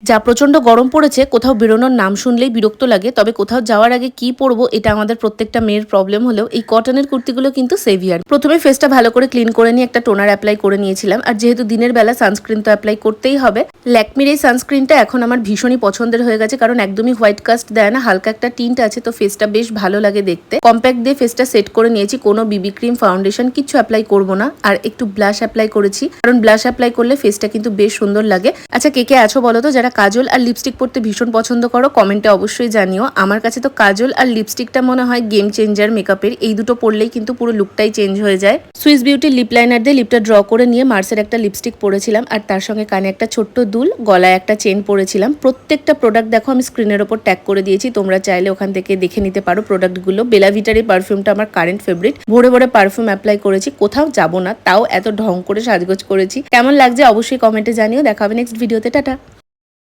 যা প্রচন্ড গরম পড়েছে, কোথাও বেরোনোর নাম শুনলেই বিরক্ত লাগে। তবে কোথাও যাওয়ার আগে কি পরবো এটা আমাদের প্রত্যেকটা মেয়ের প্রবলেম হলেও এই কটনের কুর্তিগুলো কিন্তু সেভিয়ার। প্রথমে ফেসটা ভালো করে ক্লিন করে নিয়ে একটা টোনার অ্যাপ্লাই করে নিয়েছিলাম। আর যেহেতু দিনের বেলা সানস্ক্রিন তো অ্যাপ্লাই করতেই হবে। ল্যাকমির এই সানস্ক্রিনটা এখন আমার ভীষণই পছন্দের হয়ে গেছে, কারণ একদমই হোয়াইট কাস্ট দেয় না, হালকা একটা টিন্ট আছে, তো ফেসটা বেশ ভালো লাগে দেখতে। কম্প্যাক্ট দিয়ে ফেসটা সেট করে নিয়েছি, কোনো বিবি ক্রিম ফাউন্ডেশন কিচ্ছু অ্যাপ্লাই করবো না। আর একটু ব্লাশ অ্যাপ্লাই করেছি, কারণ ব্লাশ অ্যাপ্লাই করলে ফেসটা কিন্তু বেশ সুন্দর লাগে। আচ্ছা, কে কে আছো বলো তো যারা কাজল আর লিপস্টিক পরতে ভীষণ পছন্দ করো? কমেন্টে অবশ্যই জানিও। আমার কাছে তো কাজল আর লিপস্টিকটা মনে হয় গেম চেঞ্জার মেকআপের। এই দুটো পরলেই কিন্তু পুরো লুকটাই চেঞ্জ হয়ে যায়। সুইস বিউটির লিপ লাইনার দিয়ে লিপটা ড্র করে নিয়ে মার্সের একটা লিপস্টিক পরেছিলাম, আর তার সঙ্গে কানে একটা ছোট্ট দুল, গলায় একটা চেন পরেছিলাম। প্রত্যেকটা প্রোডাক্ট দেখো আমি স্ক্রিনের ওপর ট্যাগ করে দিয়েছি, তোমরা চাইলে ওখান থেকে দেখে নিতে পারো প্রোডাক্টগুলো। বেলা ভিটার এই পারফিউমটা আমার কারেন্ট ফেভারিট। ভোরে ভোরে পারফিউম অ্যাপ্লাই করেছি, কোথাও যাবো না তাও এত ঢং করে সাজগোজ করেছি। কেমন লাগছে অবশ্যই কমেন্টে জানিও। দেখা হবে নেক্সট ভিডিওতে। টাটা।